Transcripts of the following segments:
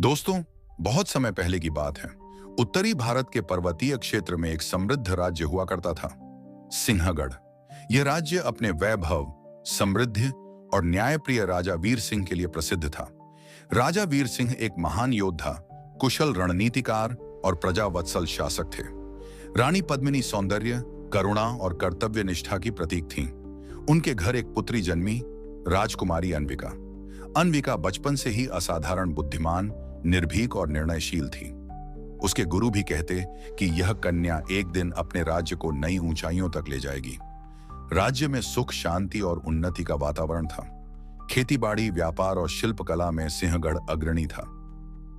दोस्तों, बहुत समय पहले की बात है। उत्तरी भारत के पर्वतीय क्षेत्र में एक समृद्ध राज्य हुआ करता था, सिंहगढ़। यह राज्य अपने वैभव, समृद्धि और न्यायप्रिय राजा वीर सिंह के लिए प्रसिद्ध था। राजा वीर सिंह एक महान योद्धा, कुशल रणनीतिकार और प्रजावत्सल शासक थे। रानी पद्मिनी सौंदर्य, करुणा और कर्तव्य निष्ठा की प्रतीक थीं। उनके घर एक पुत्री जन्मी, राजकुमारी अन्विका। अन्विका बचपन से ही असाधारण बुद्धिमान, निर्भीक और निर्णयशील थी। उसके गुरु भी कहते कि यह कन्या एक दिन अपने राज्य को नई ऊंचाइयों तक ले जाएगी। राज्य में सुख, शांति और उन्नति का वातावरण था। खेतीबाड़ी, व्यापार और शिल्पकला में सिंहगढ़ अग्रणी था।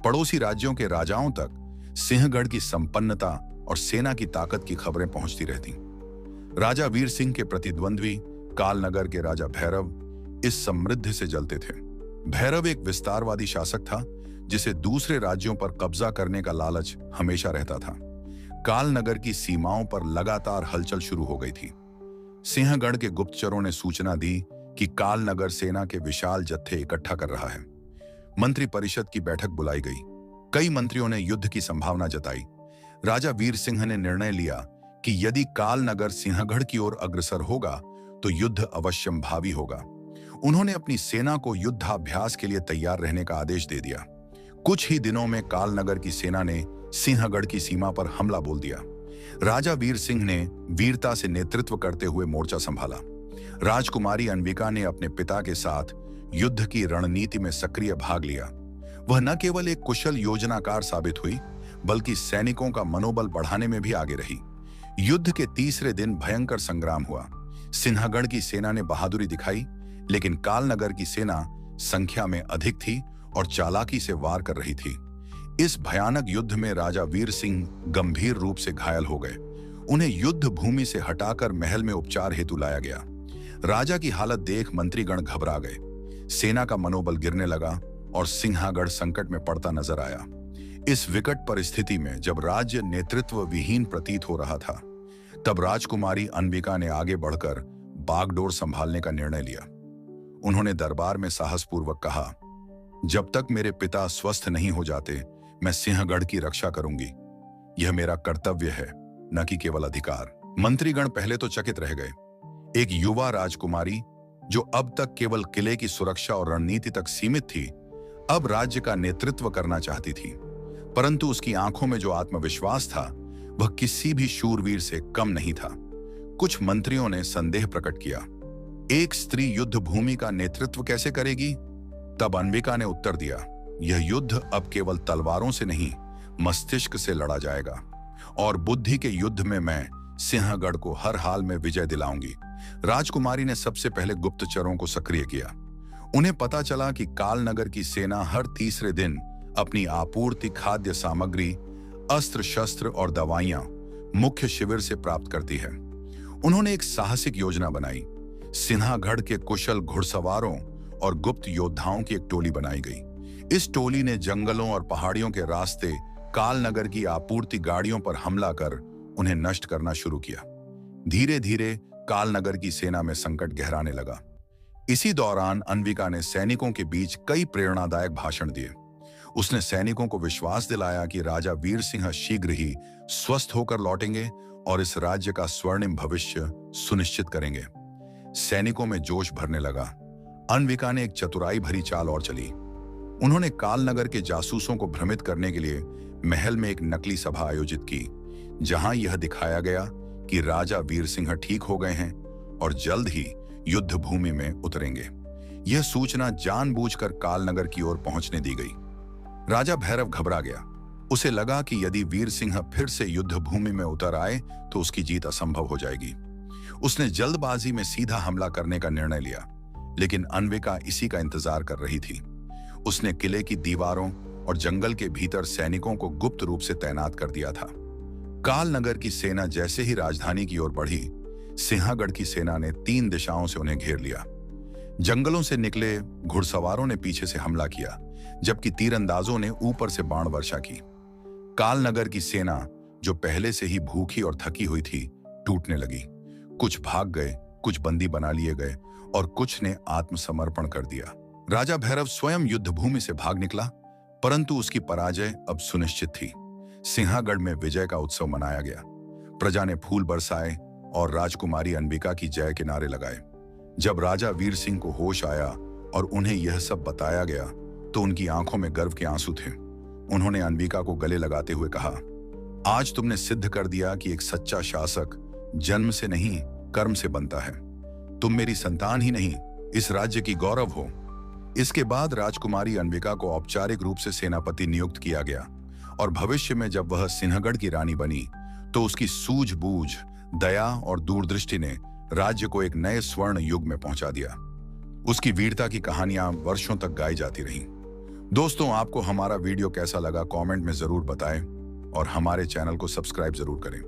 पड़ोसी राज्यों के राजाओं तक सिंहगढ़ की संपन्नता और सेना की ताकत की खबरें पहुंचती रहती। राजा वीर सिंह के प्रतिद्वंद्वी कालनगर के राजा भैरव इस समृद्धि से जलते थे। भैरव एक विस्तारवादी शासक था, जिसे दूसरे राज्यों पर कब्जा करने का लालच हमेशा रहता था। कालनगर की सीमाओं पर लगातार हलचल शुरू हो गई थी। सिंहगढ़ के गुप्तचरों ने सूचना दी कि कालनगर सेना के विशाल जत्थे इकट्ठा कर रहा है। मंत्री परिषद की बैठक बुलाई गई। कई मंत्रियों ने युद्ध की संभावना जताई। राजा वीर सिंह ने निर्णय लिया कि यदि कालनगर सिंहगढ़ की ओर अग्रसर होगा तो युद्ध अवश्यंभावी होगा। उन्होंने अपनी सेना को युद्धाभ्यास के लिए तैयार रहने का आदेश दे दिया। कुछ ही दिनों में कालनगर की सेना ने सिंहगढ़ की सीमा पर हमला बोल दिया। राजा वीर सिंह ने वीरता से नेतृत्व करते हुए मोर्चा संभाला। राजकुमारी अन्विका ने अपने पिता के साथ युद्ध की रणनीति में सक्रिय भाग लिया। वह न केवल एक कुशल योजनाकार साबित हुई, बल्कि सैनिकों का मनोबल बढ़ाने में भी आगे रही। युद्ध के तीसरे दिन भयंकर संग्राम हुआ। सिंहगढ़ की सेना ने बहादुरी दिखाई, लेकिन कालनगर की सेना संख्या में अधिक थी और चालाकी से वार कर रही थी। इस भयानक युद्ध में राजा वीर सिंह गंभीर रूप से घायल हो गए। उन्हें युद्ध भूमि से हटाकर महल में उपचार हेतु लाया गया। राजा की हालत देख मंत्रीगण घबरा गए। सेना का मनोबल गिरने लगा और सिंहगढ़ संकट में पड़ता नजर आया। इस विकट परिस्थिति में जब राज्य नेतृत्व विहीन प्रतीत हो रहा था, तब राजकुमारी अन्विका ने आगे बढ़कर बागडोर संभालने का निर्णय लिया। उन्होंने दरबार में साहसपूर्वक कहा, जब तक मेरे पिता स्वस्थ नहीं हो जाते, मैं सिंहगढ़ की रक्षा करूंगी। यह मेरा कर्तव्य है, न कि केवल अधिकार। मंत्रीगण पहले तो चकित रह गए। एक युवा राजकुमारी, जो अब तक केवल किले की सुरक्षा और रणनीति तक सीमित थी, अब राज्य का नेतृत्व करना चाहती थी। परंतु उसकी आंखों में जो आत्मविश्वास था, वह किसी भी शूरवीर से कम नहीं था। कुछ मंत्रियों ने संदेह प्रकट किया, एक स्त्री युद्ध भूमि का नेतृत्व कैसे करेगी? तब अन्विका ने उत्तर दिया, यह युद्ध अब केवल तलवारों से नहीं, मस्तिष्क से लड़ा जाएगा, और बुद्धि के युद्ध में मैं सिंहगढ़ को हर हाल में विजय दिलाऊंगी। राजकुमारी ने सबसे पहले गुप्तचरों को सक्रिय किया। उन्हें पता चला कि कालनगर की सेना हर तीसरे दिन अपनी आपूर्ति, खाद्य सामग्री, अस्त्र शस्त्र और दवाइयां मुख्य शिविर से प्राप्त करती है। उन्होंने एक साहसिक योजना बनाई। सिंहगढ़ के कुशल घुड़सवारों और गुप्त योद्धाओं की एक टोली बनाई गई। इस टोली ने जंगलों और पहाड़ियों के रास्ते कालनगर की आपूर्ति गाड़ियों पर हमला कर उन्हें नष्ट करना शुरू किया। धीरे धीरे कालनगर की सेना में संकट गहराने लगा। इसी दौरान अन्विका ने सैनिकों के बीच कई प्रेरणादायक भाषण दिए। उसने सैनिकों को विश्वास दिलाया कि राजा वीर सिंह शीघ्र ही स्वस्थ होकर लौटेंगे और इस राज्य का स्वर्णिम भविष्य सुनिश्चित करेंगे। सैनिकों में जोश भरने लगा। अन्विका ने एक चतुराई भरी चाल और चली। उन्होंने कालनगर के जासूसों को भ्रमित करने के लिए महल में एक नकली सभा आयोजित की, जहां यह दिखाया गया कि राजा वीर सिंह ठीक हो गए हैं और जल्द ही युद्ध भूमि में उतरेंगे। यह सूचना जानबूझकर कालनगर की ओर पहुंचने दी गई। राजा भैरव घबरा गया। उसे लगा कि यदि वीर सिंह फिर से युद्ध भूमि में उतर आए तो उसकी जीत असंभव हो जाएगी। उसने जल्दबाजी में सीधा हमला करने का निर्णय लिया, लेकिन अन्विका इसी का इंतजार कर रही थी। उसने किले की दीवारों और जंगल के भीतर सैनिकों को गुप्त रूप से तैनात कर दिया था। कालनगर की सेना जैसे ही राजधानी की ओर बढ़ी, सिंहगढ़ की सेना ने 3 दिशाओं से उन्हें घेर लिया। जंगलों से निकले घुड़सवारों ने पीछे से हमला किया, जबकि तीरंदाजों ने ऊपर से बाण वर्षा की। कालनगर की सेना, जो पहले से ही भूखी और थकी हुई थी, टूटने लगी। कुछ भाग गए, कुछ बंदी बना लिए गए और कुछ ने आत्मसमर्पण कर दिया। राजा भैरव स्वयं युद्ध भूमि से भाग निकला। परंतु उसकी पराजय अब सुनिश्चित थी। सिंहगढ़ में विजय का उत्सव मनाया गया। प्रजा ने फूल बरसाए और राजकुमारी अंबिका की जय के नारे लगाए। जब राजा वीर सिंह को होश आया और उन्हें यह सब बताया गया तो उनकी आंखों में गर्व के आंसू थे। उन्होंने अंबिका को गले लगाते हुए कहा, आज तुमने सिद्ध कर दिया कि एक सच्चा शासक जन्म से नहीं कर्म से बनता है। तुम मेरी संतान ही नहीं, इस राज्य की गौरव हो। इसके बाद राजकुमारी अंबिका को औपचारिक रूप से सेनापति नियुक्त किया गया और भविष्य में जब वह सिंहगढ़ की रानी बनी तो उसकी सूझबूझ, दया और दूरदृष्टि ने राज्य को एक नए स्वर्ण युग में पहुंचा दिया। उसकी वीरता की कहानियां वर्षों तक गाई जाती रहीं। दोस्तों, आपको हमारा वीडियो कैसा लगा कमेंट में जरूर बताएं और हमारे चैनल को सब्सक्राइब जरूर करें।